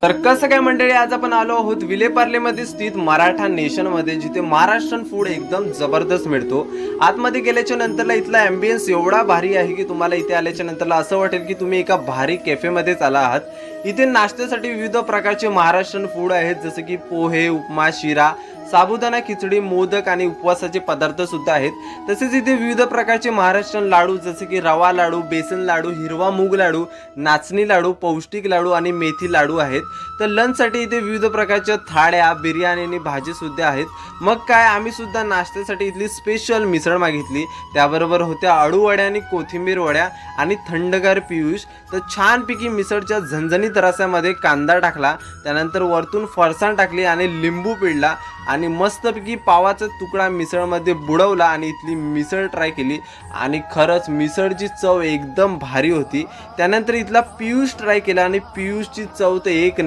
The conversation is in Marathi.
तर कसं काय मंडळी, आज आपण आलो आहोत विलेपार्लेमध्ये स्थित मराठा नेशनमध्ये, जिथे महाराष्ट्रीयन फूड एकदम जबरदस्त मिळतो। आतमध्ये गेल्याच्या नंतरला इथला ॲम्बियन्स एवढा भारी आहे की तुम्हाला इथे आल्याच्या नंतरला असं वाटेल की तुम्ही एका भारी कॅफेमध्येच आला आहात। इथे नाश्त्यासाठी विविध प्रकारचे महाराष्ट्रीयन फूड आहेत, जसे की पोहे, उपमा, शिरा, साबुदाणा खिचडी, मोदक आणि उपवासाचे पदार्थ सुद्धा आहेत। तसेच इथे विविध प्रकारचे महाराष्ट्रीयन लाडू, जसे की रवा लाडू, बेसन लाडू, हिरवा मूग लाडू, नाचणी लाडू, पौष्टिक लाडू आणि मेथी लाडू आहेत। तर लंचसाठी इथे विविध प्रकारच्या थाळ्या, बिर्याणी आणि भाजी सुद्धा आहेत। मग काय, आम्ही सुद्धा नाश्त्यासाठी इथली स्पेशल मिसळ मागितली, त्याबरोबर होत्या अळू वड्या आणि कोथिंबीर वड्या आणि थंडगार पियुष। तर छानपैकी मिसळच्या झणझणीत रस्यामध्ये कांदा टाकला, त्यानंतर वरतून फरसाण टाकली आणि लिंबू पिळला आणि मस्तपैकी पावाचा तुकडा मिसळमध्ये बुडवला आणि इथली मिसळ ट्राय केली आणि खरंच मिसळची चव एकदम भारी होती। त्यानंतर इथला पियुष ट्राय केला आणि पियुषची चव तर एक